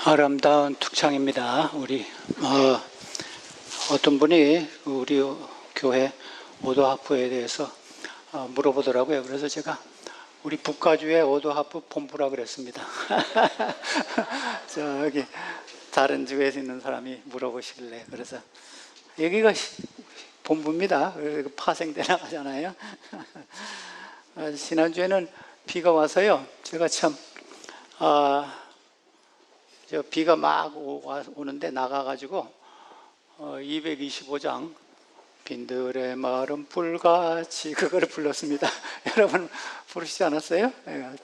아름다운 tuk창입니다. 우리 어떤 분이 우리 교회 오도하프에 대해서 물어보더라고요. 그래서 제가 우리 북가주의 오도하프 본부라 그랬습니다. 저기 다른 주에서 있는 사람이 물어보시길래 그래서 여기가 본부입니다. 파생돼 나가잖아요. 지난주에는 비가 와서요. 제가 참 비가 막 오는데 나가가지고 225장 빈들의 마른 불같이 그거를 불렀습니다. 여러분 부르시지 않았어요?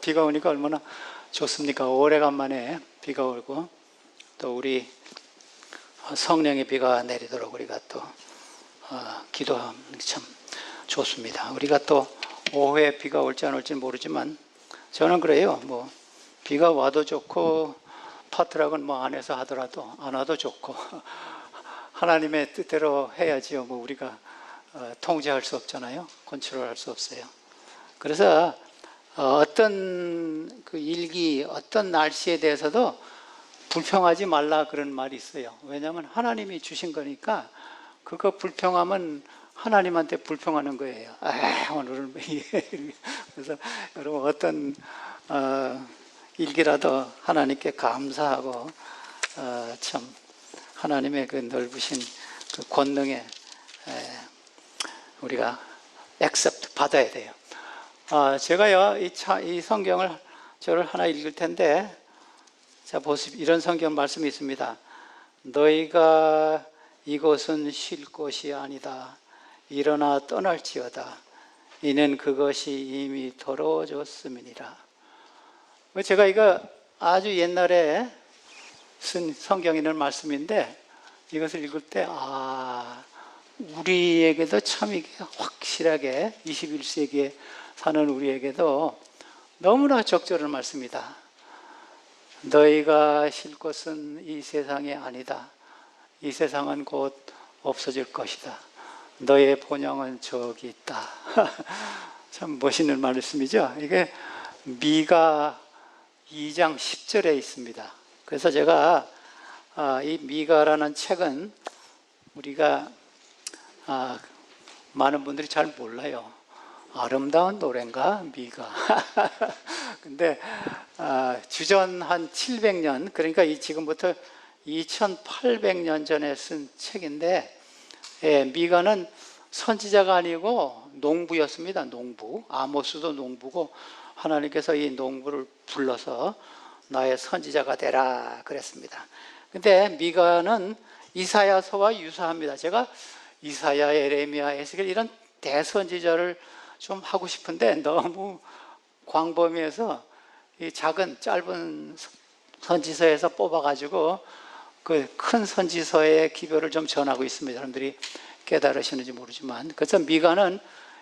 비가 오니까 얼마나 좋습니까? 오래간만에 비가 오고 또 우리 성령의 비가 내리도록 우리가 또 기도하면 참 좋습니다. 우리가 또 오후에 비가 올지 안 올지 모르지만 저는 그래요. 뭐 비가 와도 좋고 파트락은 뭐 안에서 하더라도 안 와도 좋고 하나님의 뜻대로 해야지요. 뭐 우리가 통제할 수 없잖아요. 컨트롤할 수 없어요. 그래서 어떤 그 일기, 어떤 날씨에 대해서도 불평하지 말라 그런 말이 있어요. 왜냐하면 하나님이 주신 거니까 그거 불평하면 하나님한테 불평하는 거예요. 오늘은 그래서 여러분 어떤 일기라도 하나님께 감사하고 참 하나님의 그 넓으신 그 권능에 우리가 accept 받아야 돼요. 제가요 이 성경을 저를 하나 읽을 텐데 자 보십시오. 이런 성경 말씀이 있습니다. 너희가 이곳은 쉴 곳이 아니다. 일어나 떠날지어다. 이는 그것이 이미 더러워졌음이니라. 제가 이거 아주 옛날에 쓴 성경에 있는 말씀인데 이것을 읽을 때 우리에게도 참 이게 확실하게 21세기에 사는 우리에게도 너무나 적절한 말씀이다. 너희가 쉴 곳은 이 세상이 아니다. 이 세상은 곧 없어질 것이다. 너의 본향은 저기 있다. 참 멋있는 말씀이죠. 이게 미가 2장 10절에 있습니다. 그래서 제가 이 미가라는 책은 우리가 많은 분들이 잘 몰라요. 아름다운 노래인가 미가. 근데 주전 한 700년 그러니까 지금부터 2800년 전에 쓴 책인데 미가는 선지자가 아니고 농부였습니다. 농부. 아모스도 농부고 하나님께서 이 농부를 불러서 나의 선지자가 되라 그랬습니다. 근데 미가는 이사야서와 유사합니다. 제가 이사야, 예레미야, 에스겔 이런 대선지자를 좀 하고 싶은데 너무 광범위해서 이 작은 짧은 선지서에서 뽑아가지고 그 큰 선지서의 기별을 좀 전하고 있습니다. 여러분들이 깨달으시는지 모르지만 그래서 미가는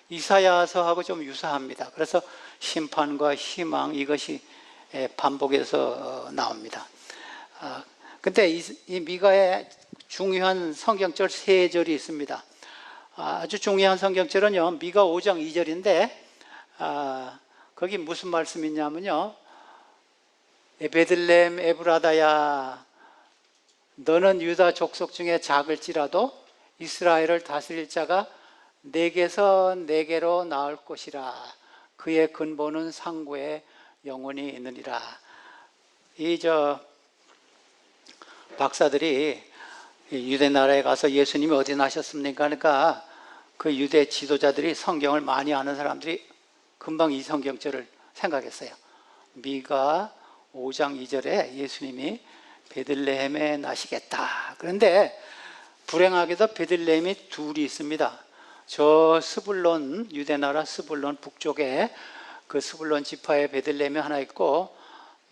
이사야서하고 좀 유사합니다. 그래서 심판과 희망 이것이 반복해서 나옵니다. 근데 이 미가에 중요한 성경절 3절이 있습니다. 아주 중요한 성경절은요 미가 5장 2절인데 거기 무슨 말씀이 있냐면요 베들레헴 에브라다야 너는 유다 족속 중에 작을지라도 이스라엘을 다스릴 자가 내게서 내게로 나올 것이라. 그의 근본은 상고에 영원히 있느니라. 박사들이 유대 나라에 가서 예수님이 어디 나셨습니까? 그러니까 그 유대 지도자들이 성경을 많이 아는 사람들이 금방 이 성경절을 생각했어요. 미가 5장 2절에 예수님이 베들레헴에 나시겠다. 그런데 불행하게도 베들레헴이 둘이 있습니다. 저 스불론 유대나라 스불론 북쪽에 그 스불론 지파의 베들레헴이 하나 있고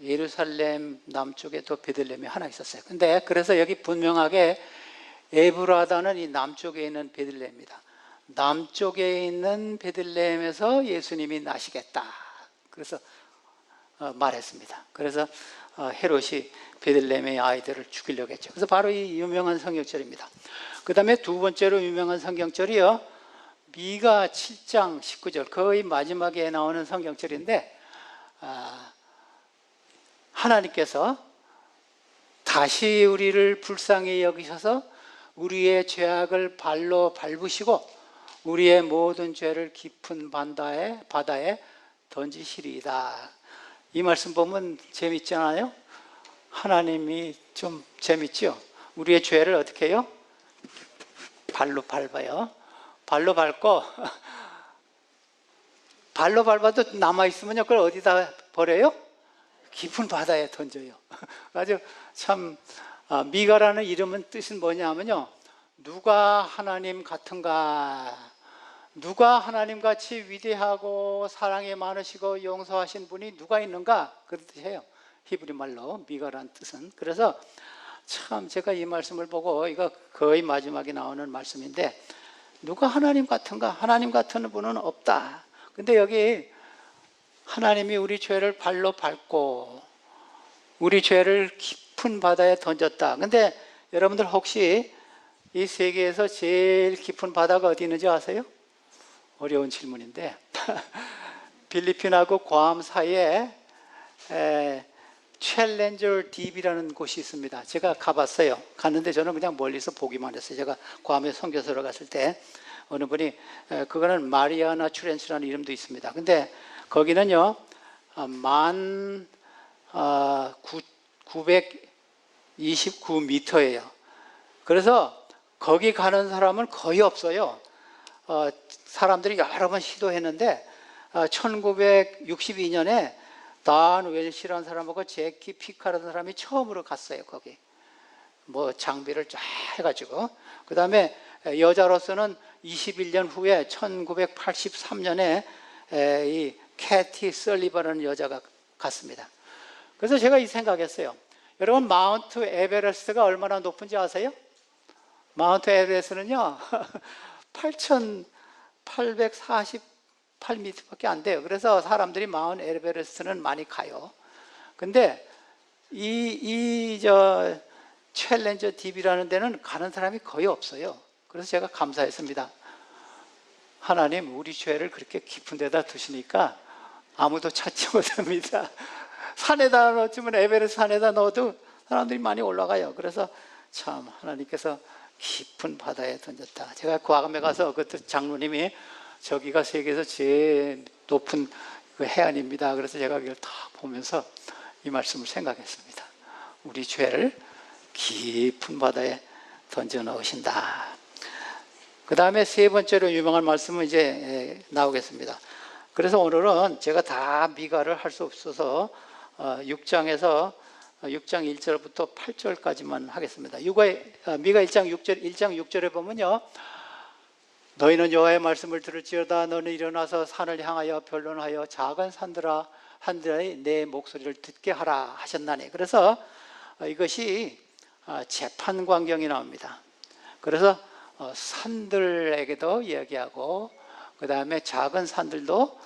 예루살렘 남쪽에 또 베들레헴이 하나 있었어요. 근데 그래서 여기 분명하게 에브라다는 이 남쪽에 있는 베들레헴입니다. 남쪽에 있는 베들레헴에서 예수님이 나시겠다. 그래서 말했습니다. 그래서 헤롯이 베들레헴의 아이들을 죽이려고 했죠. 그래서 바로 이 유명한 성경절입니다. 그 다음에 두 번째로 유명한 성경절이요 미가 7장 19절 거의 마지막에 나오는 성경절인데 하나님께서 다시 우리를 불쌍히 여기셔서 우리의 죄악을 발로 밟으시고 우리의 모든 죄를 깊은 바다에 던지시리이다. 이 말씀 보면 재밌지 않아요? 하나님이 좀 재밌죠? 우리의 죄를 어떻게 해요? 발로 밟아요. 발로 밟고 발로 밟아도 남아있으면요, 그걸 어디다 버려요? 깊은 바다에 던져요. 아주 참, 미가라는 이름은 뜻은 뭐냐면요, 누가 하나님 같은가? 누가 하나님같이 위대하고 사랑이 많으시고 용서하신 분이 누가 있는가? 그 뜻이에요. 히브리 말로 미가라는 뜻은. 그래서 참 제가 이 말씀을 보고, 이거 거의 마지막에 나오는 말씀인데, 누가 하나님 같은가? 하나님 같은 분은 없다. 근데 여기 하나님이 우리 죄를 발로 밟고 우리 죄를 깊은 바다에 던졌다. 근데 여러분들 혹시 이 세계에서 제일 깊은 바다가 어디 있는지 아세요? 어려운 질문인데 필리핀하고 괌 사이에 챌린저 딥이라는 곳이 있습니다. 제가 가봤어요. 갔는데 저는 그냥 멀리서 보기만 했어요. 제가 괌에 선교사로 갔을 때 어느 분이, 그거는 마리아나 트렌치라는 이름도 있습니다. 근데 거기는요, 929m예요. 그래서 거기 가는 사람은 거의 없어요. 사람들이 여러 번 시도했는데 1962년에 단 웰시라는 사람하고 제키 피카라는 사람이 처음으로 갔어요. 거기 뭐 장비를 쫙 해가지고. 그 다음에 여자로서는 21년 후에 1983년에 이 캐티 설리버라는 여자가 갔습니다. 그래서 제가 이 생각했어요. 여러분, 마운트 에베레스트가 얼마나 높은지 아세요? 마운트 에베레스트는요 8,848m밖에 안 돼요. 그래서 사람들이 마운트 에베레스트는 많이 가요. 근데 챌린저 딥이라는 데는 가는 사람이 거의 없어요. 그래서 제가 감사했습니다. 하나님, 우리 죄를 그렇게 깊은 데다 두시니까 아무도 찾지 못합니다. 산에다 넣으면, 에베레스트 산에다 넣어도 사람들이 많이 올라가요. 그래서 참 하나님께서 깊은 바다에 던졌다. 제가 과감에 가서 그때 장로님이 저기가 세계에서 제일 높은 그 해안입니다. 그래서 제가 이걸 다 보면서 이 말씀을 생각했습니다. 우리 죄를 깊은 바다에 던져 넣으신다. 그 다음에 세 번째로 유명한 말씀은 이제 나오겠습니다. 그래서 오늘은 제가 다 미가를 할 수 없어서 6장 1절부터 8절까지만 하겠습니다. 미가 1장 6절에 보면요, 너희는 여호와의 말씀을 들을지어다. 너는 일어나서 산을 향하여 변론하여 작은 산들아 내 목소리를 듣게 하라 하셨나니. 그래서 이것이 재판 광경이 나옵니다. 그래서 산들에게도 이야기하고, 그 다음에 작은 산들도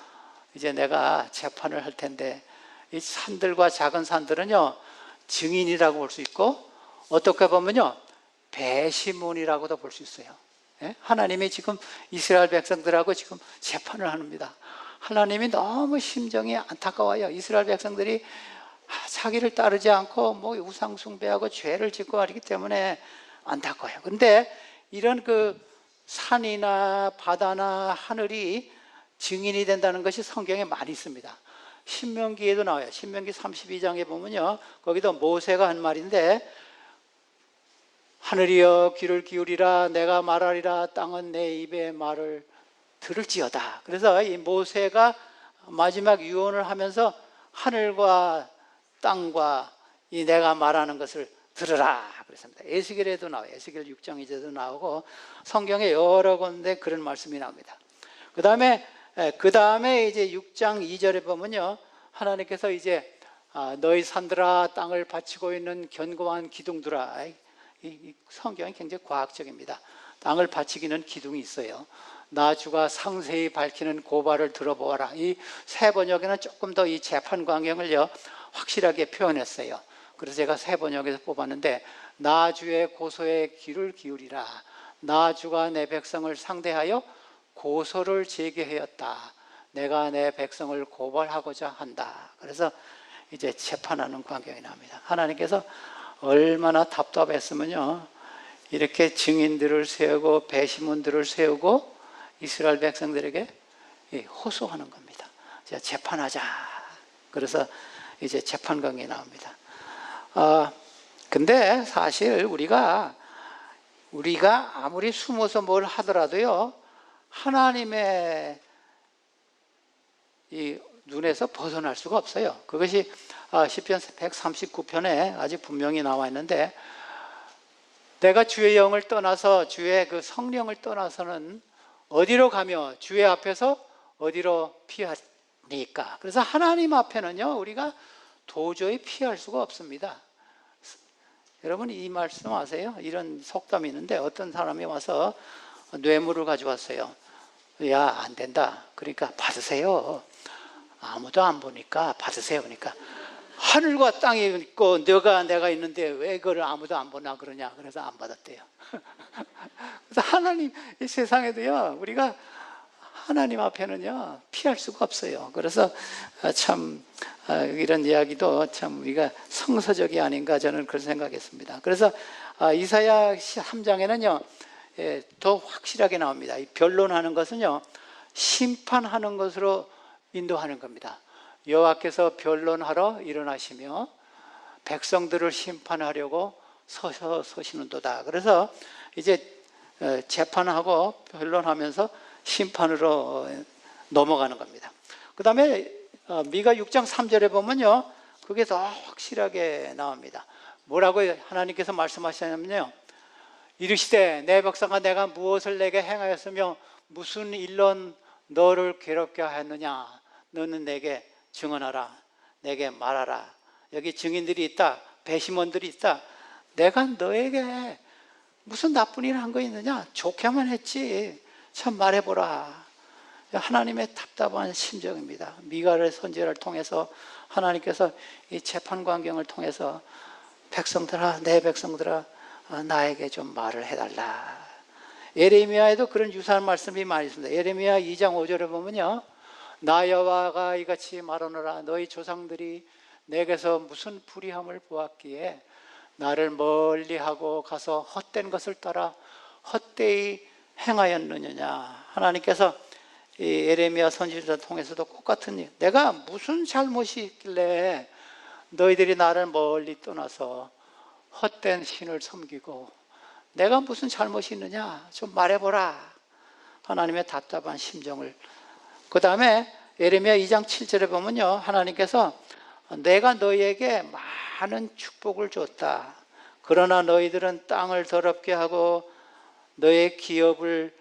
이제 내가 재판을 할 텐데, 이 산들과 작은 산들은요, 증인이라고 볼 수 있고, 어떻게 보면요, 배심원이라고도 볼 수 있어요. 하나님이 지금 이스라엘 백성들하고 지금 재판을 합니다. 하나님이 너무 심정이 안타까워요. 이스라엘 백성들이 자기를 따르지 않고 뭐 우상 숭배하고 죄를 짓고 하기 때문에 안타까워요. 근데 이런 그 산이나 바다나 하늘이 증인이 된다는 것이 성경에 많이 있습니다. 신명기에도 나와요. 신명기 32장에 보면요, 거기도 모세가 한 말인데, 하늘이여 귀를 기울이라, 내가 말하리라, 땅은 내 입의 말을 들을지어다. 그래서 이 모세가 마지막 유언을 하면서 하늘과 땅과 이 내가 말하는 것을 들으라 그랬습니다. 에스겔에도 나와요. 에스겔 6장 2절에도 나오고, 성경에 여러 군데 그런 말씀이 나옵니다. 그 다음에 이제 6장 2절에 보면요, 하나님께서 이제 너희 산들아, 땅을 바치고 있는 견고한 기둥들아. 이 성경이 굉장히 과학적입니다. 땅을 바치기는 기둥이 있어요. 나 주가 상세히 밝히는 고발을 들어보아라. 이 새 번역에는 조금 더 이 재판 광경을요 확실하게 표현했어요. 그래서 제가 새 번역에서 뽑았는데, 나 주의 고소에 귀를 기울이라. 나 주가 내 백성을 상대하여 고소를 제기하였다. 내가 내 백성을 고발하고자 한다. 그래서 이제 재판하는 광경이 나옵니다. 하나님께서 얼마나 답답했으면요. 이렇게 증인들을 세우고 배심원들을 세우고 이스라엘 백성들에게 호소하는 겁니다. 이제 재판하자. 그래서 이제 재판관계에 나옵니다. 근데 사실 우리가 아무리 숨어서 뭘 하더라도요, 하나님의 이 눈에서 벗어날 수가 없어요. 그것이 시편 139편에 아주 분명히 나와 있는데, 내가 주의 영을 떠나서 주의 그 성령을 떠나서는 어디로 가며 주의 앞에서 어디로 피하니까. 그래서 하나님 앞에는요, 우리가 도저히 피할 수가 없습니다. 여러분 이 말씀 아세요? 이런 속담이 있는데, 어떤 사람이 와서 뇌물을 가져왔어요. 야, 안 된다. 그러니까 받으세요. 아무도 안 보니까 받으세요. 그러니까 하늘과 땅이 있고 내가 있는데 왜 그걸 아무도 안 보나 그러냐. 그래서 안 받았대요. 그래서 하나님 이 세상에도요, 우리가 하나님 앞에는요 피할 수가 없어요. 그래서 참 이런 이야기도 참 우리가 성서적이 아닌가 저는 그런 생각했습니다. 그래서 이사야 3장에는요 더 확실하게 나옵니다. 이 변론하는 것은요 심판하는 것으로 인도하는 겁니다. 여호와께서 변론하러 일어나시며 백성들을 심판하려고 서시는도다. 그래서 이제 재판하고 변론하면서 심판으로 넘어가는 겁니다. 그 다음에 미가 6장 3절에 보면요 그게 더 확실하게 나옵니다. 뭐라고 하나님께서 말씀하시냐면요, 이르시되 내 백성아 내가 무엇을 내게 행하였으며 무슨 일로 너를 괴롭게 하였느냐. 너는 내게 증언하라. 내게 말하라. 여기 증인들이 있다. 배심원들이 있다. 내가 너에게 무슨 나쁜 일을 한 거 있느냐. 좋게만 했지. 참 말해보라. 하나님의 답답한 심정입니다. 미가의 선지자를 통해서 하나님께서 이 재판 광경을 통해서 백성들아, 내 백성들아, 나에게 좀 말을 해달라. 예레미야에도 그런 유사한 말씀이 많이 있습니다. 예레미야 2장 5절에 보면요, 나 여호와가 이같이 말하노라. 너희 조상들이 내게서 무슨 불의함을 보았기에 나를 멀리하고 가서 헛된 것을 따라 헛되이 행하였느냐. 하나님께서 이 예레미야 선지자를 통해서도 똑같은 일, 내가 무슨 잘못이 있길래 너희들이 나를 멀리 떠나서 헛된 신을 섬기고 내가 무슨 잘못이 있느냐 좀 말해보라. 하나님의 답답한 심정을. 그 다음에 예레미야 2장 7절에 보면요, 하나님께서 내가 너희에게 많은 축복을 줬다. 그러나 너희들은 땅을 더럽게 하고 너의 기업을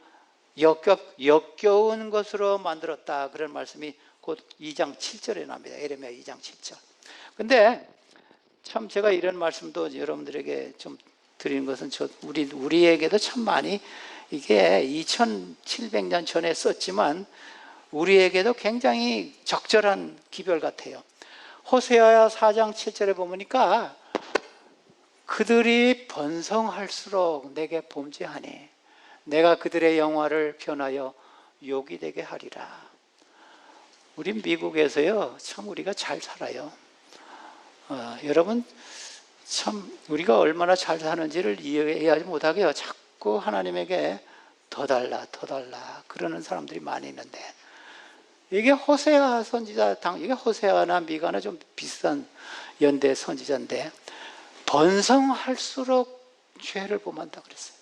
역겨운 것으로 만들었다. 그런 말씀이 곧 2장 7절에 나옵니다. 예레미야 2장 7절. 근데 참 제가 이런 말씀도 여러분들에게 좀 드리는 것은 우리에게도 참 많이 이게 2700년 전에 썼지만 우리에게도 굉장히 적절한 기별 같아요. 호세아 4장 7절에 보니까 그들이 번성할수록 내게 범죄하니 내가 그들의 영화를 변하여 욕이 되게 하리라. 우리 미국에서요 참 우리가 잘 살아요. 여러분 참 우리가 얼마나 잘 사는지를 이해하지 못하게요 자꾸 하나님에게 더 달라 그러는 사람들이 많이 있는데, 이게 호세아 선지자 이게 호세아나 미가나 좀 비슷한 연대 선지자인데 번성할수록 죄를 범한다 그랬어요.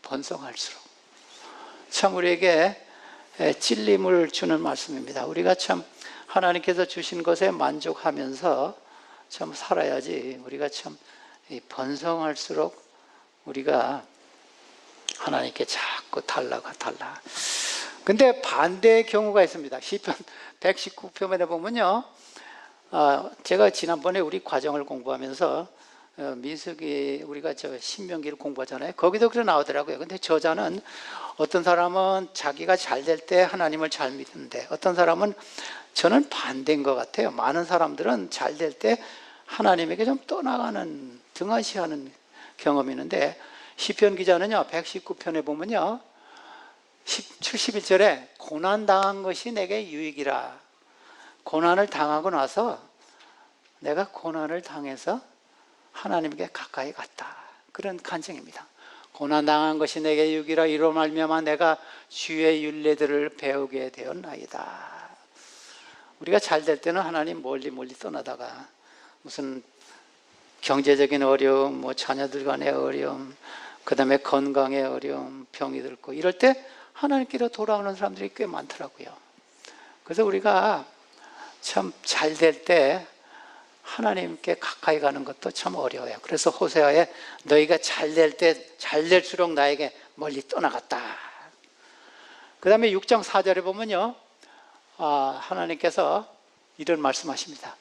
번성할수록. 참 우리에게 찔림을 주는 말씀입니다. 우리가 참 하나님께서 주신 것에 만족하면서 참 살아야지. 우리가 참 번성할수록 우리가 하나님께 자꾸 달라. 근데 반대의 경우가 있습니다. 시편 119편에 보면요, 제가 지난번에 우리 과정을 공부하면서 민수기 우리가 신명기를 공부하잖아요. 거기도 그래 나오더라고요. 근데 저자는 어떤 사람은 자기가 잘 될 때 하나님을 잘 믿는데 어떤 사람은 저는 반대인 것 같아요. 많은 사람들은 잘 될 때 하나님에게 좀 떠나가는 등한시하는 경험이 있는데, 시편 기자는요 119편에 보면요 71절에 고난당한 것이 내게 유익이라. 고난을 당하고 나서 내가 고난을 당해서 하나님께 가까이 갔다. 그런 간증입니다. 고난당한 것이 내게 유익이라 이로 말미암아 내가 주의 율례들을 배우게 되었나이다. 우리가 잘 될 때는 하나님 멀리 떠나다가 무슨 경제적인 어려움, 뭐 자녀들 간의 어려움, 그 다음에 건강의 어려움, 병이 들고 이럴 때 하나님께로 돌아오는 사람들이 꽤 많더라고요. 그래서 우리가 참 잘 될 때 하나님께 가까이 가는 것도 참 어려워요. 그래서 호세아에 너희가 잘 될 때 잘 될수록 나에게 멀리 떠나갔다. 그 다음에 6장 4절에 보면요, 하나님께서 이런 말씀하십니다.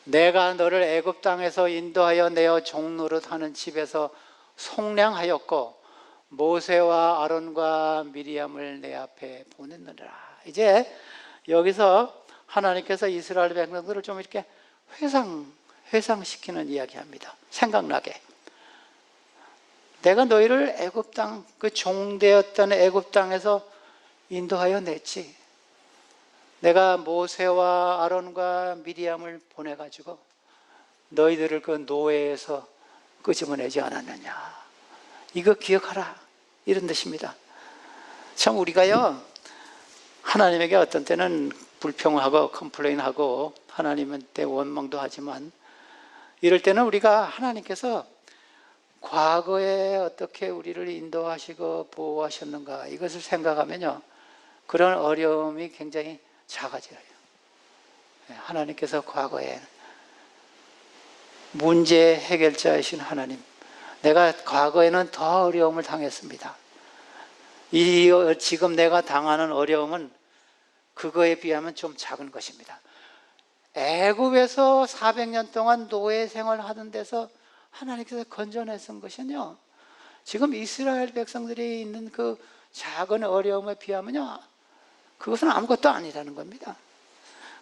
내가 너를 애굽 땅에서 인도하여 내어 종노릇 하는 집에서 속량하였고 모세와 아론과 미리암을 내 앞에 보냈느니라. 이제 여기서 하나님께서 이스라엘 백성들을 좀 이렇게 회상시키는 이야기합니다. 생각나게. 내가 너희를 애굽 땅, 그 종되었던 애굽 땅에서 인도하여 냈지. 내가 모세와 아론과 미리암을 보내가지고 너희들을 그 노예에서 끄집어내지 않았느냐. 이거 기억하라. 이런 뜻입니다. 참 우리가요, 하나님에게 어떤 때는 불평하고 컴플레인하고 하나님한테 원망도 하지만 이럴 때는 우리가 하나님께서 과거에 어떻게 우리를 인도하시고 보호하셨는가 이것을 생각하면요, 그런 어려움이 굉장히 작아져요. 하나님께서 과거에 문제 해결자이신 하나님, 내가 과거에는 더 어려움을 당했습니다. 지금 내가 당하는 어려움은 그거에 비하면 좀 작은 것입니다. 애굽에서 400년 동안 노예 생활하던 데서 하나님께서 건져내신 것은요, 지금 이스라엘 백성들이 있는 그 작은 어려움에 비하면요, 그것은 아무것도 아니라는 겁니다.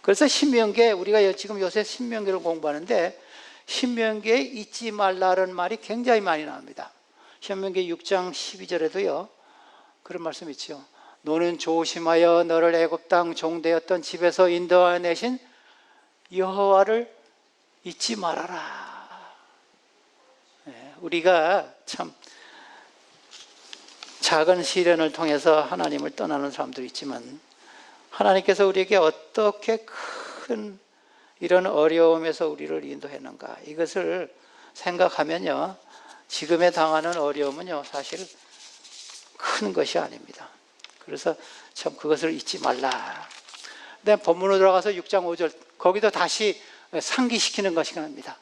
그래서 신명기에, 우리가 지금 요새 신명기를 공부하는데 신명기에 잊지 말라는 말이 굉장히 많이 나옵니다. 신명기 6장 12절에도요 그런 말씀 있죠. 너는 조심하여 너를 애굽 땅 종되었던 집에서 인도하내신 여호와를 잊지 말아라. 우리가 참 작은 시련을 통해서 하나님을 떠나는 사람도 있지만 하나님께서 우리에게 어떻게 큰 이런 어려움에서 우리를 인도했는가 이것을 생각하면요, 지금에 당하는 어려움은요 사실 큰 것이 아닙니다. 그래서 참 그것을 잊지 말라. 근데 본문으로 들어가서 6장 5절 거기도 다시 상기시키는 것이 합니다.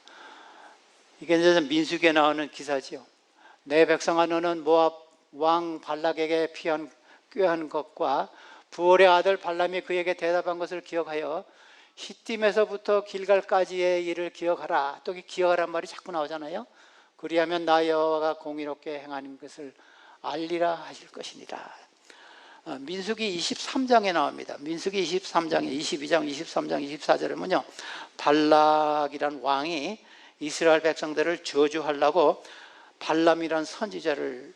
이게 이제 민수기에 나오는 기사지요. 내 백성아 너는 모압 왕 발락에게 꾀한 것과 부올의 아들 발람이 그에게 대답한 것을 기억하여 히팀에서부터 길갈까지의 일을 기억하라. 또 기억하란 말이 자꾸 나오잖아요. 그리하면 나 여호와가 공의롭게 행하는 것을 알리라 하실 것이니라. 민수기 23장에 나옵니다. 민수기 23장에 22장, 23장, 24절에 보면요, 발락이란 왕이 이스라엘 백성들을 저주하려고 발람이란 선지자를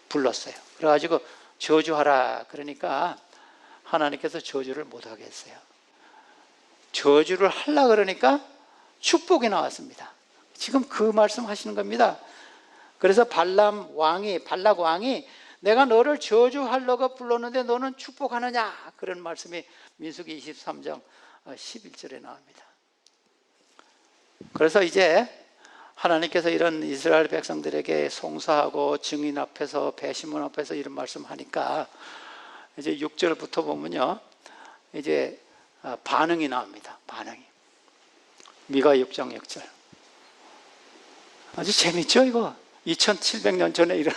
불렀어요. 그래가지고 저주하라 그러니까 하나님께서 저주를 못하게 했어요. 저주를 하려고 그러니까 축복이 나왔습니다. 지금 그 말씀 하시는 겁니다. 그래서 발락 왕이 내가 너를 저주하려고 불렀는데 너는 축복하느냐, 그런 말씀이 민수기 23장 11절에 나옵니다. 그래서 이제 하나님께서 이런 이스라엘 백성들에게 송사하고 증인 앞에서 배심원 앞에서 이런 말씀하니까 이제 6절부터 보면요, 이제 반응이 나옵니다. 반응이. 미가 6장 6절. 아주 재밌죠 이거? 2700년 전에 이런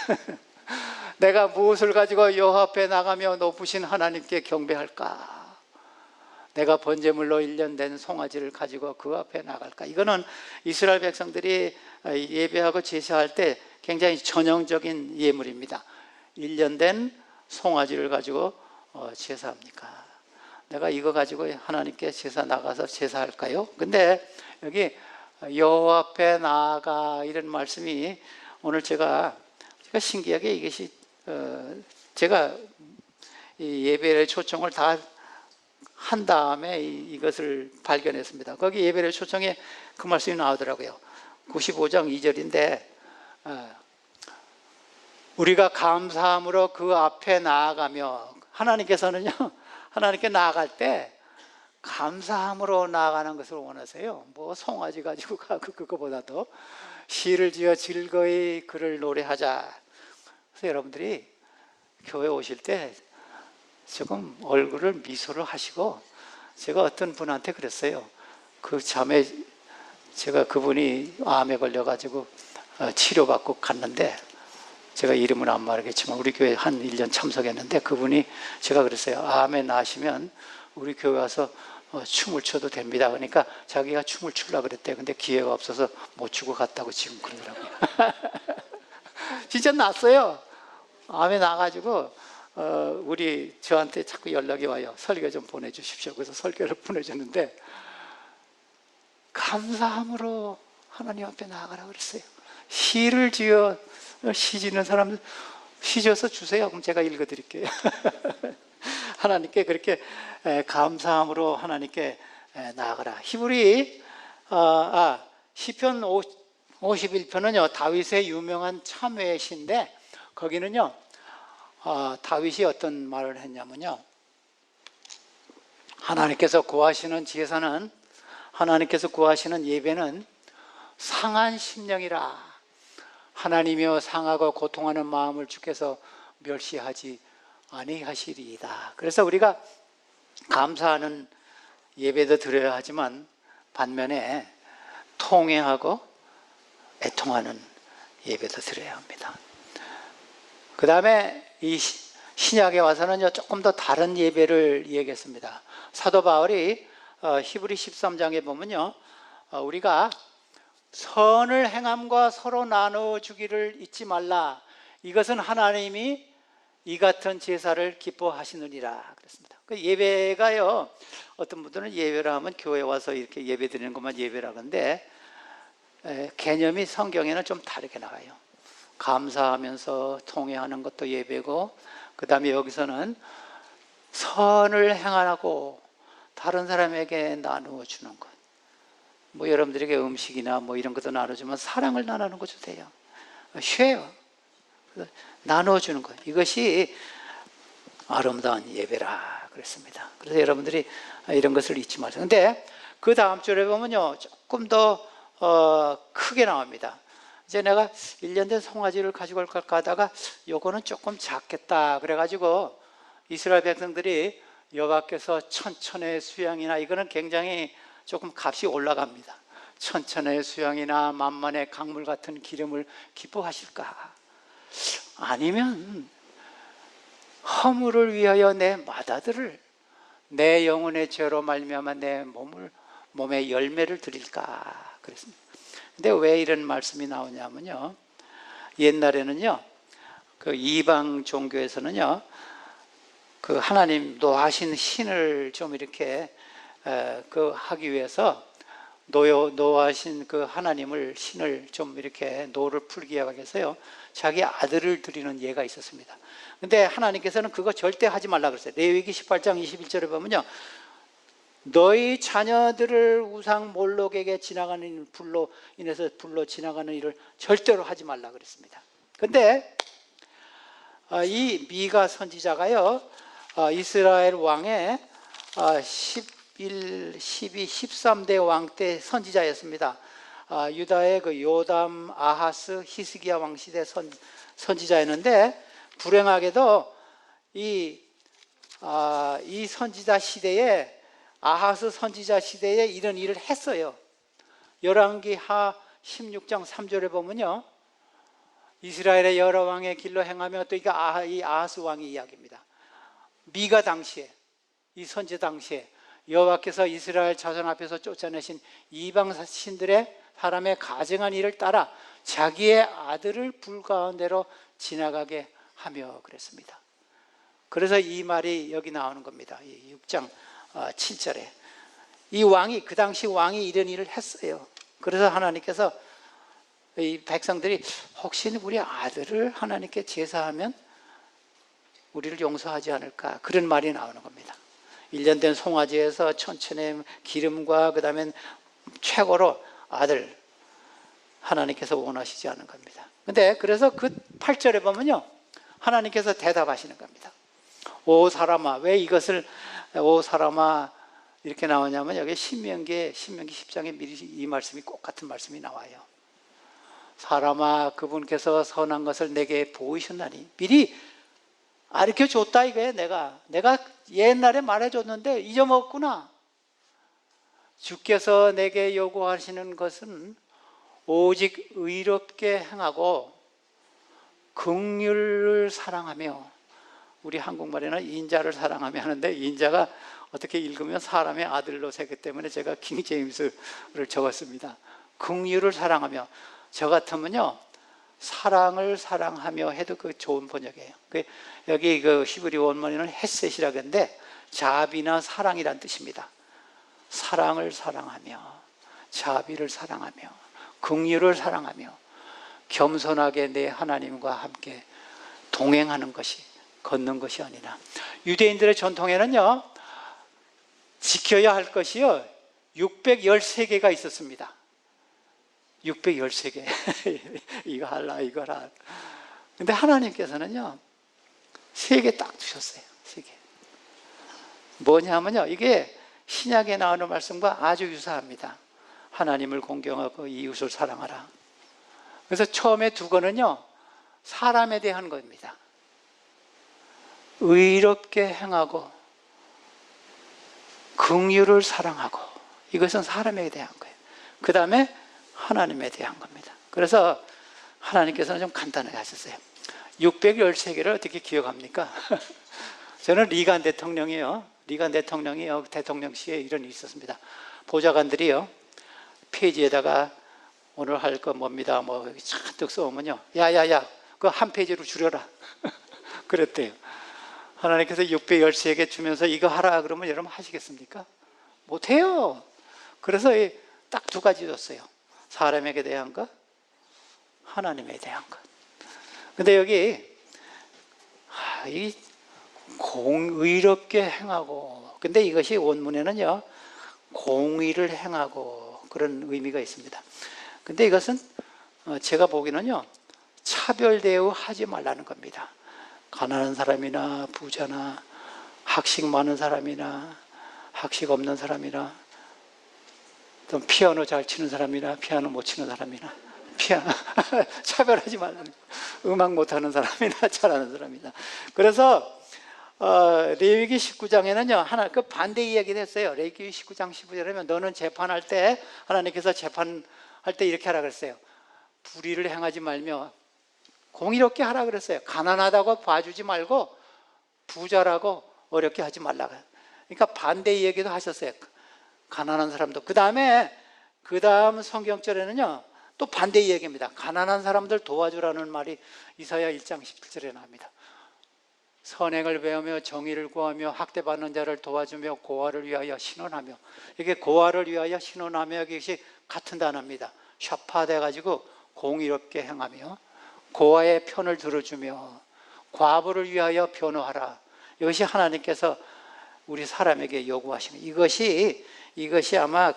내가 무엇을 가지고 여호와 앞에 나가며 높으신 하나님께 경배할까? 내가 번제물로 1년 된 송아지를 가지고 그 앞에 나갈까? 이거는 이스라엘 백성들이 예배하고 제사할 때 굉장히 전형적인 예물입니다. 1년 된 송아지를 가지고 제사합니까? 내가 이거 가지고 하나님께 제사 나가서 제사할까요? 근데 여기 여호와 앞에 나아가 이런 말씀이 오늘 제가 신기하게 이것이 제가 이 예배의 초청을 다 한 다음에 이것을 발견했습니다. 거기 예배의 초청에 그 말씀이 나오더라고요. 95장 2절인데 우리가 감사함으로 그 앞에 나아가며, 하나님께서는요, 하나님께 나아갈 때 감사함으로 나아가는 것을 원하세요. 뭐 송아지 가지고 가고 그거보다도 시를 지어 즐거이 그를 노래하자. 그래서 여러분들이 교회 오실 때 조금 얼굴을 미소를 하시고, 제가 어떤 분한테 그랬어요. 그 자매, 제가 그분이 암에 걸려가지고 치료받고 갔는데, 제가 이름은 안 말하겠지만 우리 교회 한 1년 참석했는데, 그분이, 제가 그랬어요. 암에 나시면 우리 교회 와서 춤을 춰도 됩니다. 그러니까 자기가 춤을 추려고 그랬대요. 근데 기회가 없어서 못 추고 갔다고 지금 그러더라고요. 진짜 났어요. 암에 나가지고 저한테 자꾸 연락이 와요. 설교 좀 보내주십시오. 그래서 설교를 보내줬는데, 감사함으로 하나님 앞에 나아가라고 그랬어요. 시를 지어, 시 짓는 사람들 시 지어서 주세요. 그럼 제가 읽어드릴게요. 하나님께 그렇게 감사함으로 하나님께 나아가라. 시편 51편은요 다윗의 유명한 참회의 시인데, 거기는요 다윗이 어떤 말을 했냐면요, 하나님께서 구하시는 제사는, 하나님께서 구하시는 예배는 상한 심령이라. 하나님이여 상하고 고통하는 마음을 주께서 멸시하지 아니하시리이다. 그래서 우리가 감사하는 예배도 드려야 하지만, 반면에 통회하고 애통하는 예배도 드려야 합니다. 그 다음에 이 신약에 와서는요 조금 더 다른 예배를 얘기했습니다. 사도 바울이 히브리 13장에 보면요, 우리가 선을 행함과 서로 나눠주기를 잊지 말라. 이것은 하나님이 이 같은 제사를 기뻐하시느니라 그랬습니다. 그 예배가요, 어떤 분들은 예배라 하면 교회 와서 이렇게 예배 드리는 것만 예배라 하는데, 개념이 성경에는 좀 다르게 나와요. 감사하면서 통회하는 것도 예배고, 그 다음에 여기서는 선을 행하고 다른 사람에게 나누어 주는 것, 뭐 여러분들에게 음식이나 뭐 이런 것도 나눠주면 사랑을 나누는 것도 돼요. 쉬어요. 나눠주는 것, 이것이 아름다운 예배라 그랬습니다. 그래서 여러분들이 이런 것을 잊지 마세요. 근데 그 다음 줄에 보면요 조금 더 크게 나옵니다. 이제 내가 1년 된 송아지를 가지고 올까 하다가 요거는 조금 작겠다 그래가지고 이스라엘 백성들이 여호와께서 천천의 수양이나, 이거는 굉장히 조금 값이 올라갑니다. 천천의 수양이나 만만의 강물 같은 기름을 기뻐하실까? 아니면 허물을 위하여 내 맏아들을, 내 영혼의 죄로 말미암아 내 몸에 열매를 드릴까? 그랬습니다. 근데 왜 이런 말씀이 나오냐면요, 옛날에는요 그 이방 종교에서는요 그 하나님 노하신 신을 좀 이렇게 하기 위해서 노하신 그 하나님을, 신을 좀 이렇게 노를 풀기 위해서요 자기 아들을 드리는 예가 있었습니다. 근데 하나님께서는 그거 절대 하지 말라 그랬어요. 레위기 18장 21절에 보면요, 너희 자녀들을 우상 몰록에게 지나가는 불로 인해서 불로 지나가는 일을 절대로 하지 말라 그랬습니다. 근데 이 미가 선지자가요 이스라엘 왕의 11, 12, 13대 왕 때 선지자였습니다. 유다의 그 요담, 아하스, 히스기야 왕 시대 선지자였는데, 불행하게도 이 선지자 시대에, 아하스 선지자 시대에 이런 일을 했어요. 열왕기하 16장 3절에 보면요, 이스라엘의 여러 왕의 길로 행하며, 또 이 아하스 왕의 이야기입니다. 미가 당시에, 이 선지 당시에 여호와께서 이스라엘 자손 앞에서 쫓아내신 이방 신들의 사람의 가증한 일을 따라 자기의 아들을 불 가운데로 지나가게 하며 그랬습니다. 그래서 이 말이 여기 나오는 겁니다. 6장 7절에 이 왕이, 그 당시 왕이 이런 일을 했어요. 그래서 하나님께서 이 백성들이 혹시 우리 아들을 하나님께 제사하면 우리를 용서하지 않을까, 그런 말이 나오는 겁니다. 1년 된 송아지에서 천천의 기름과 그 다음에 최고로 아들, 하나님께서 원하시지 않은 겁니다. 근데 그래서 그 8절에 보면요, 하나님께서 대답하시는 겁니다. 오 사람아, 왜 이것을 오 사람아 이렇게 나오냐면, 여기 신명기 10장에 미리 이 말씀이 꼭 같은 말씀이 나와요. 사람아, 그분께서 선한 것을 내게 보이셨나니, 미리 가르쳐 줬다 이거예요. 내가 옛날에 말해줬는데 잊어먹었구나. 주께서 내게 요구하시는 것은 오직 의롭게 행하고 긍휼을 사랑하며, 우리 한국말에는 인자를 사랑하며 하는데, 인자가 어떻게 읽으면 사람의 아들로 새기 때문에 제가 킹 제임스를 적었습니다. 긍휼을 사랑하며, 저 같으면요 사랑을 사랑하며 해도 그 좋은 번역이에요. 여기 그 히브리 원문에는 헤셋이라고 하는데 자비나 사랑이란 뜻입니다. 사랑을 사랑하며, 자비를 사랑하며, 긍휼을 사랑하며, 겸손하게 내 하나님과 함께 동행하는 것이, 걷는 것이 아니라. 유대인들의 전통에는요 지켜야 할 것이요 613개가 있었습니다. 613개. 이거 하라, 이거 하라. 근데 하나님께서는요 3개 딱 두셨어요. 3개. 뭐냐면요, 이게 신약에 나오는 말씀과 아주 유사합니다. 하나님을 공경하고 이웃을 사랑하라. 그래서 처음에 2거는요 사람에 대한 겁니다. 의롭게 행하고 긍휼을 사랑하고, 이것은 사람에 대한 거예요. 그 다음에 하나님에 대한 겁니다. 그래서 하나님께서는 좀 간단하게 하셨어요. 613개를 어떻게 기억합니까? 저는 리간 대통령이요, 대통령시에 이런 일이 있었습니다. 보좌관들이요 페이지에다가 오늘 할 거 뭡니다 뭐 잔뜩 써오면요, 야야야 그거 한 페이지로 줄여라. 그랬대요. 하나님께서 613개 주면서 이거 하라 그러면 여러분 하시겠습니까? 못해요. 그래서 딱 2가지 줬어요. 사람에게 대한 것, 하나님에 대한 것. 근데 여기 의롭게 행하고, 근데 이것이 원문에는요 공의를 행하고 그런 의미가 있습니다. 근데 이것은 제가 보기에는요 차별 대우하지 말라는 겁니다. 가난한 사람이나 부자나 학식 많은 사람이나 학식 없는 사람이나 또 피아노 잘 치는 사람이나 피아노 못 치는 사람이나 차별하지 말라는 거예요. 음악 못하는 사람이나 잘하는 사람이나. 그래서 레위기 19장에는요 하나 그 반대 이야기를 했어요. 레위기 19장 15절에 너는 재판할 때, 하나님께서 재판할 때 이렇게 하라 그랬어요. 불의를 행하지 말며 공의롭게 하라 그랬어요. 가난하다고 봐주지 말고 부자라고 어렵게 하지 말라. 그러니까 반대 얘기도 하셨어요. 가난한 사람도. 그 다음 성경절에는요 또 반대 얘기입니다. 가난한 사람들 도와주라는 말이 이사야 1장 17절에 나옵니다. 선행을 배우며 정의를 구하며 학대받는 자를 도와주며 고아를 위하여 신원하며, 이게 고아를 위하여 신원하며 이것이 같은 단어입니다. 샤파돼 가지고 공의롭게 행하며 고아의 편을 들어주며 과부를 위하여 변호하라. 이것이 하나님께서 우리 사람에게 요구하시는, 이것이 아마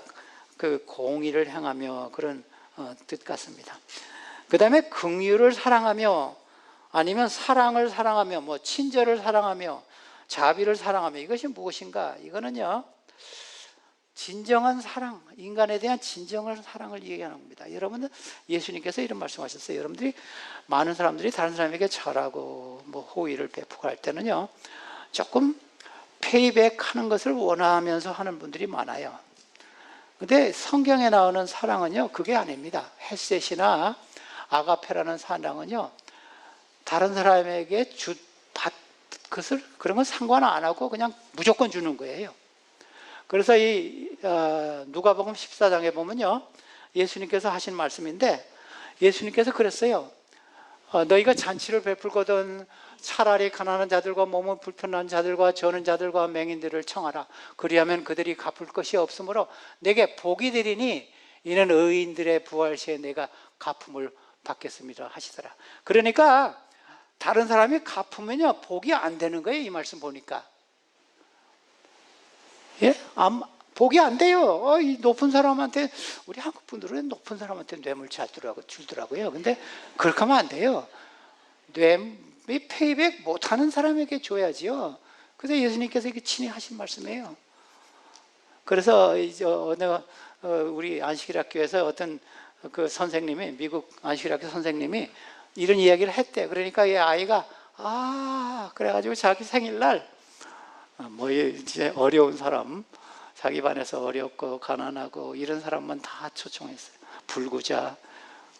그 공의를 행하며 그런 뜻 같습니다. 그 다음에 긍휼을 사랑하며, 아니면 사랑을 사랑하며, 뭐 친절을 사랑하며 자비를 사랑하며, 이것이 무엇인가? 이거는요 진정한 사랑, 인간에 대한 진정한 사랑을 얘기하는 겁니다. 여러분들, 예수님께서 이런 말씀하셨어요. 여러분들이, 많은 사람들이 다른 사람에게 잘하고 뭐 호의를 베푸고 할 때는요 조금 페이백하는 것을 원하면서 하는 분들이 많아요. 근데 성경에 나오는 사랑은요 그게 아닙니다. 헤셋이나 아가페라는 사랑은요 다른 사람에게 그것을, 그런 건 상관 안 하고 그냥 무조건 주는 거예요. 그래서 이 누가복음 14장에 보면요 예수님께서 하신 말씀인데, 예수님께서 그랬어요. 너희가 잔치를 베풀거든 차라리 가난한 자들과 몸은 불편한 자들과 저는 자들과 맹인들을 청하라. 그리하면 그들이 갚을 것이 없으므로 내게 복이 되리니 이는 의인들의 부활시에 내가 갚음을 받겠습니다 하시더라. 그러니까 다른 사람이 갚으면요 복이 안 되는 거예요. 이 말씀 보니까. 예? 복이 안 돼요. 이 높은 사람한테, 우리 한국 분들은 높은 사람한테 뇌물 주더라고요. 근데 그렇게 하면 안 돼요. 뇌 페이백 못하는 사람에게 줘야지요. 그래서 예수님께서 이렇게 친히 하신 말씀이에요. 그래서 이제 우리 안식일학교에서 어떤 그 선생님이, 미국 안식일학교 선생님이 이런 이야기를 했대. 그러니까 이 아이가 그래가지고 자기 생일날 뭐 이제 어려운 사람, 자기 반에서 어렵고 가난하고 이런 사람만 다 초청했어요. 불구자.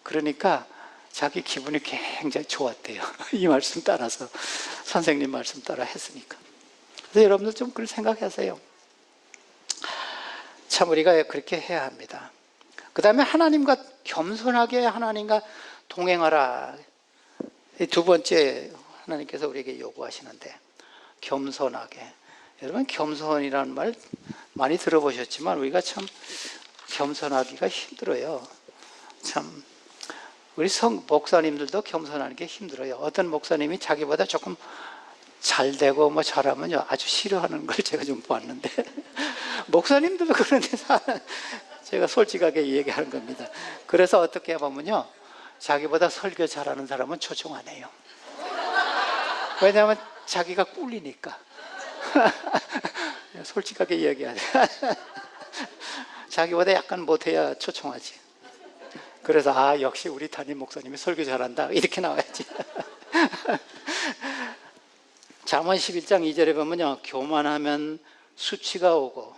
그러니까 자기 기분이 굉장히 좋았대요. 이 말씀 따라서, 선생님 말씀 따라 했으니까. 그래서 여러분들 좀 그걸 생각하세요. 참 우리가 그렇게 해야 합니다. 그 다음에 하나님과 겸손하게 하나님과 동행하라. 이 두 번째 하나님께서 우리에게 요구하시는데, 겸손하게. 여러분, 겸손이라는 말 많이 들어보셨지만 우리가 참 겸손하기가 힘들어요. 참 우리 목사님들도 겸손하는 게 힘들어요. 어떤 목사님이 자기보다 조금 잘 되고 뭐 잘하면 아주 싫어하는 걸 제가 좀 봤는데 목사님들도 그런데 제가 솔직하게 얘기하는 겁니다. 그래서 어떻게 보면요, 자기보다 설교 잘하는 사람은 초청 안 해요. 왜냐하면 자기가 꿀리니까. 솔직하게 이야기하자. 자기보다 약간 못해야 초청하지. 그래서 역시 우리 담임 목사님이 설교 잘한다 이렇게 나와야지. 잠언 11장 2절에 보면요, 교만하면 수치가 오고,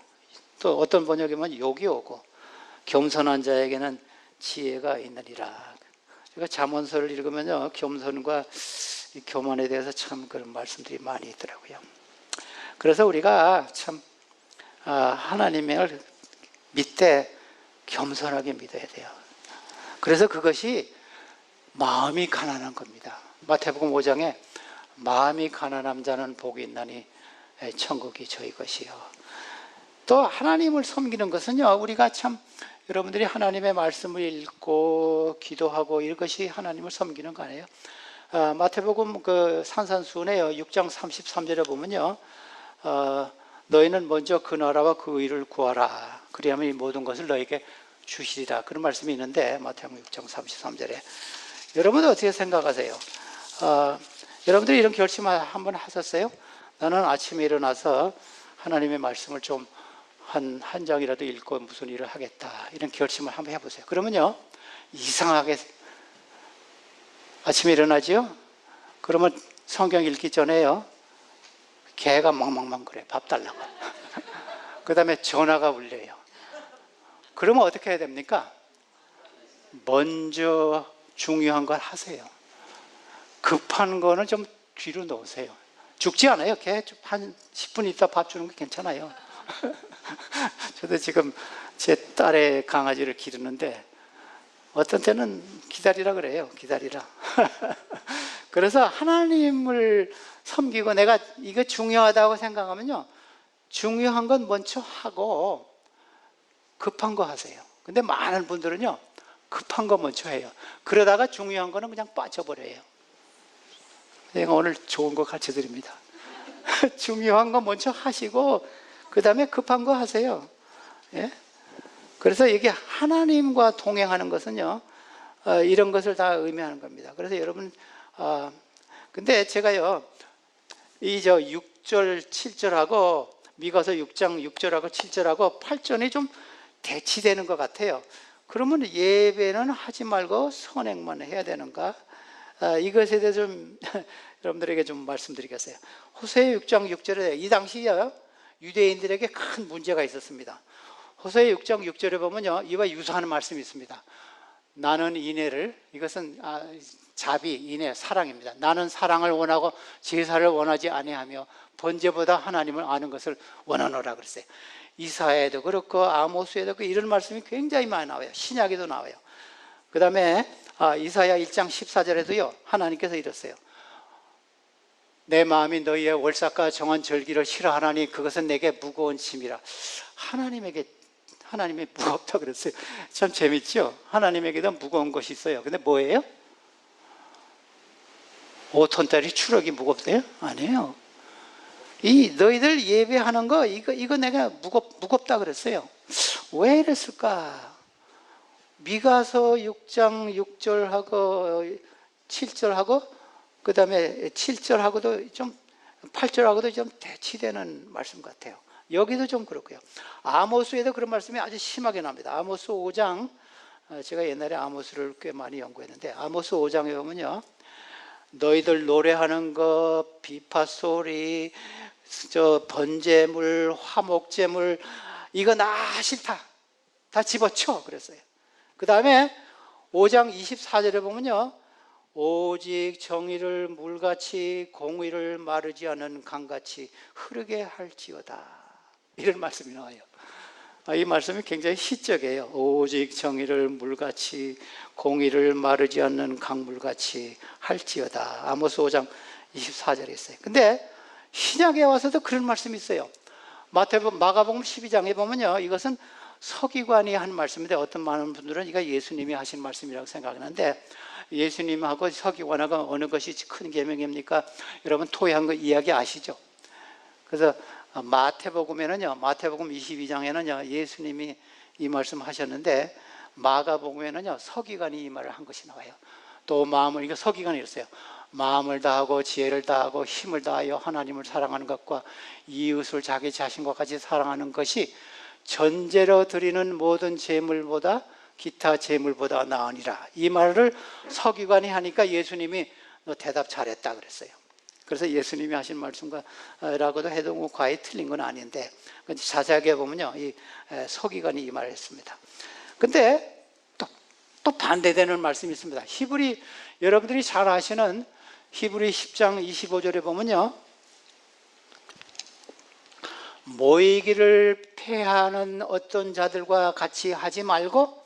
또 어떤 번역에 보면 욕이 오고, 겸손한 자에게는 지혜가 있느니라. 제가 잠언서를 읽으면요, 겸손과 교만에 대해서 참 그런 말씀들이 많이 있더라고요. 그래서 우리가 참 하나님을 믿되 겸손하게 믿어야 돼요. 그래서 그것이 마음이 가난한 겁니다. 마태복음 5장에 마음이 가난한 자는 복이 있나니 천국이 저희 것이요. 또 하나님을 섬기는 것은요, 우리가 참 여러분들이 하나님의 말씀을 읽고 기도하고 이것이 하나님을 섬기는 거 아니에요? 마태복음 그 산산수훈에요, 6장 33절에 보면요, 너희는 먼저 그 나라와 그 의를 구하라. 그리하면 이 모든 것을 너에게 주시리라. 그런 말씀이 있는데, 마태복음 6장 33절에. 여러분들 어떻게 생각하세요? 여러분들이 이런 결심 한번 하셨어요? 나는 아침에 일어나서 하나님의 말씀을 좀 한 장이라도 읽고 무슨 일을 하겠다. 이런 결심을 한번 해보세요. 그러면요, 이상하게 아침에 일어나지요? 그러면 성경 읽기 전에요, 개가 멍멍멍 그래. 밥 달라고. 그 다음에 전화가 울려요. 그러면 어떻게 해야 됩니까? 먼저 중요한 걸 하세요. 급한 거는 좀 뒤로 놓으세요. 죽지 않아요. 개 한 10분 있다 밥 주는 거 괜찮아요. 저도 지금 제 딸의 강아지를 기르는데 어떤 때는 기다리라 그래요. 기다리라. 그래서 하나님을 섬기고 내가 이거 중요하다고 생각하면요, 중요한 건 먼저 하고 급한 거 하세요. 근데 많은 분들은요, 급한 거 먼저 해요. 그러다가 중요한 거는 그냥 빠져버려요. 내가 오늘 좋은 거 가르쳐 드립니다. 중요한 거 먼저 하시고 그 다음에 급한 거 하세요. 예? 그래서 이게 하나님과 동행하는 것은요, 이런 것을 다 의미하는 겁니다. 그래서 여러분, 근데 제가요, 이 6절, 7절하고 미가서 6장 6절하고 7절하고 8절이 좀 대치되는 것 같아요. 그러면 예배는 하지 말고 선행만 해야 되는가? 이것에 대해서 좀 여러분들에게 좀 말씀드리겠어요. 호세아 6장 6절에 이 당시에 유대인들에게 큰 문제가 있었습니다. 호세아 6장 6절에 보면요, 이와 유사한 말씀이 있습니다. 나는 인애를, 이것은 자비, 인애, 사랑입니다. 나는 사랑을 원하고 제사를 원하지 아니하며 번제보다 하나님을 아는 것을 원하노라 그랬어요. 이사야에도 그렇고 아모스에도 그렇고 이런 말씀이 굉장히 많이 나와요. 신약에도 나와요. 그 다음에 이사야 1장 14절에도요, 하나님께서 이랬어요. 내 마음이 너희의 월삭과 정한 절기를 싫어하나니 그것은 내게 무거운 짐이라. 하나님이 무겁다 그랬어요. 참 재밌죠? 하나님에게도 무거운 것이 있어요. 근데 뭐예요? 5톤짜리 추럭이 무겁대요? 아니에요. 이 너희들 예배하는 거 이거 내가 무겁다 그랬어요. 왜 이랬을까? 미가서 6장 6절하고 7절하고 그 다음에 7절하고도 좀 8절하고도 좀 대치되는 말씀 같아요. 여기도 좀 그렇고요. 아모스에도 그런 말씀이 아주 심하게 나옵니다. 아모스 5장, 제가 옛날에 아모스를 꽤 많이 연구했는데 아모스 5장에 보면요, 너희들 노래하는 것, 비파 소리, 저 번제물, 화목제물, 이거 나 싫다, 다 집어쳐 그랬어요. 그 다음에 5장 24절에 보면요, 오직 정의를 물같이 공의를 마르지 않은 강같이 흐르게 할지어다, 이런 말씀이 나와요. 이 말씀이 굉장히 시적이에요. 오직 정의를 물같이 공의를 마르지 않는 강물같이 할지어다. 아모스 5장 24절에 있어요. 근데 신약에 와서도 그런 말씀이 있어요. 마가복음 12장에 보면요, 이것은 서기관이 한 말씀인데 어떤 많은 분들은 이거 예수님이 하신 말씀이라고 생각하는데, 예수님하고 서기관하고 어느 것이 큰 계명입니까? 여러분 토해한 거 이야기 아시죠? 그래서 마태복음에는요, 마태복음 22장에는요 예수님이 이 말씀 하셨는데, 마가복음에는요 서기관이 이 말을 한 것이 나와요. 또 마음을, 이거 서기관이 이랬어요. 마음을 다하고 지혜를 다하고 힘을 다하여 하나님을 사랑하는 것과 이웃을 자기 자신과 같이 사랑하는 것이 전제로 드리는 모든 제물보다 기타 제물보다 나으니라. 이 말을 서기관이 하니까 예수님이 너 대답 잘했다 그랬어요. 그래서 예수님이 하신 말씀과라고도 해도 뭐 과히 틀린 건 아닌데, 자세하게 보면요, 이 서기관이 이 말을 했습니다. 근데 또 반대되는 말씀이 있습니다. 히브리, 여러분들이 잘 아시는 히브리 10장 25절에 보면요, 모이기를 패하는 어떤 자들과 같이 하지 말고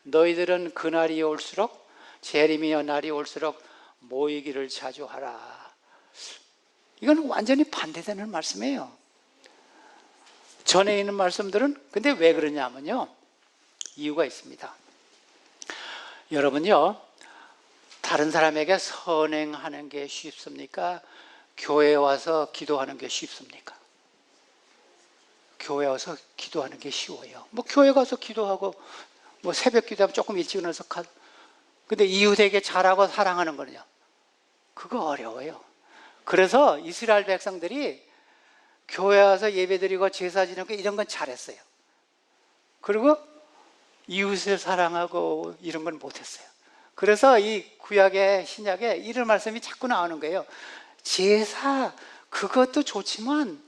너희들은 그날이 올수록, 재림이여 날이 올수록 모이기를 자주 하라. 이건 완전히 반대되는 말씀이에요. 전에 있는 말씀들은, 근데 왜 그러냐면요, 이유가 있습니다. 여러분요, 다른 사람에게 선행하는 게 쉽습니까? 교회에 와서 기도하는 게 쉽습니까? 교회 와서 기도하는 게 쉬워요. 뭐 교회 가서 기도하고 뭐 새벽 기도하면 조금 일찍 일어나서 근데 이웃에게 잘하고 사랑하는 거는요, 그거 어려워요. 그래서 이스라엘 백성들이 교회 와서 예배드리고 제사 지내고 이런 건 잘했어요. 그리고 이웃을 사랑하고 이런 건 못했어요. 그래서 이 구약의 신약에 이런 말씀이 자꾸 나오는 거예요. 제사 그것도 좋지만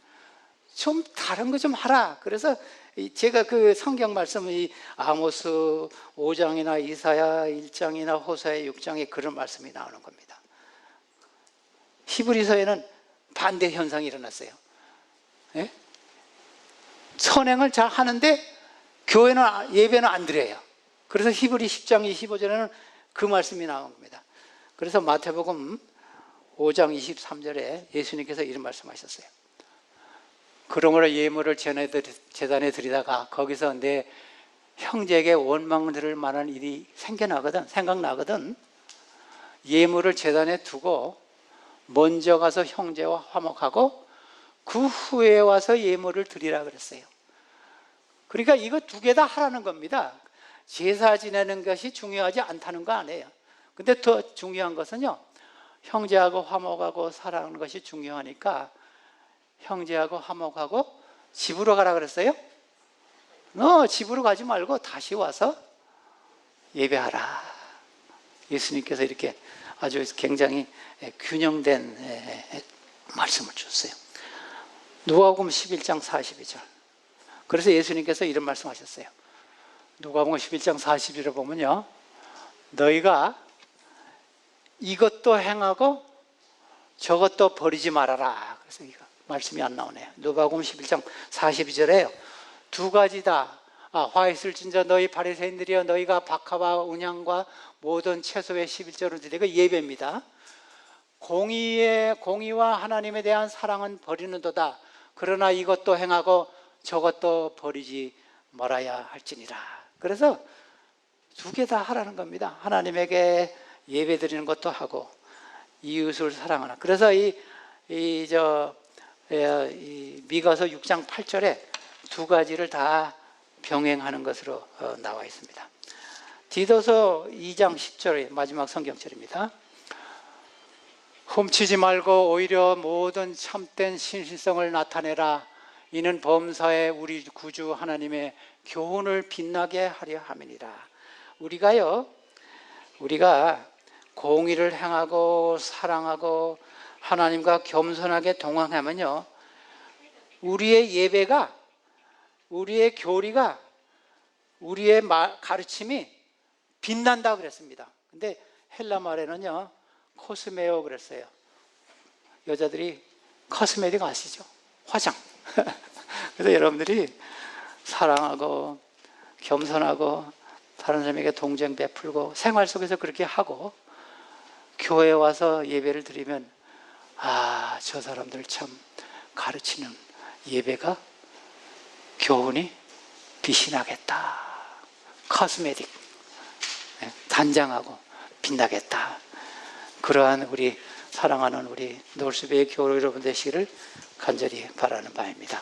좀 다른 거 좀 하라. 그래서 제가 그 성경 말씀을 이 아모스 5장이나 이사야 1장이나 호세아 6장에 그런 말씀이 나오는 겁니다. 히브리서에는 반대 현상이 일어났어요. 예? 선행을 잘 하는데 교회는, 예배는 안 드려요. 그래서 히브리 10장 25절에는 그 말씀이 나온 겁니다. 그래서 마태복음 5장 23절에 예수님께서 이런 말씀하셨어요. 그러므로 예물을 제단에 드리다가 거기서 내 형제에게 원망 들을 만한 일이 생각나거든. 예물을 제단에 두고 먼저 가서 형제와 화목하고 그 후에 와서 예물을 드리라 그랬어요. 그러니까 이거 두 개 다 하라는 겁니다. 제사 지내는 것이 중요하지 않다는 거 아니에요. 근데 더 중요한 것은요, 형제하고 화목하고 사랑하는 것이 중요하니까 형제하고 화목하고 집으로 가라 그랬어요? 집으로 가지 말고 다시 와서 예배하라. 예수님께서 이렇게 아주 굉장히 균형된 말씀을 주셨어요. 누가복음 11장 42절. 그래서 예수님께서 이런 말씀하셨어요. 누가복음 11장 42절을 보면요, 너희가 이것도 행하고 저것도 버리지 말아라. 그래서 이거 말씀이 안 나오네요. 누가복음 11장 42절에요. 두 가지다. 화 있을진저 너희 바리새인들이여, 너희가 박하와 운향과 모든 채소의 11조를 드리고, 예배입니다. 공의와 하나님에 대한 사랑은 버리는도다. 그러나 이것도 행하고 저것도 버리지 말아야 할지니라. 그래서 두 개 다 하라는 겁니다. 하나님에게 예배 드리는 것도 하고 이웃을 사랑하라. 그래서 이 미가서 6장 8절에 두 가지를 다 병행하는 것으로 나와 있습니다. 디도서 2장 10절의 마지막 성경절입니다. 훔치지 말고 오히려 모든 참된 신실성을 나타내라. 이는 범사에 우리 구주 하나님의 교훈을 빛나게 하려 함이니라. 우리가 공의를 행하고 사랑하고 하나님과 겸손하게 동행하면요, 우리의 예배가, 우리의 교리가, 우리의 가르침이 빛난다 그랬습니다. 근데 헬라 말에는요, 코스메오 그랬어요. 여자들이 코스메틱 아시죠? 화장. 그래서 여러분들이 사랑하고 겸손하고 다른 사람에게 동정 베풀고 생활 속에서 그렇게 하고 교회에 와서 예배를 드리면, 아, 저 사람들 참 가르치는 예배가, 교훈이 빛이 나겠다. 코스메틱, 단장하고 빛나겠다. 그러한 우리 사랑하는 우리 노을수배의 교우 여러분 되시기를 간절히 바라는 바입니다.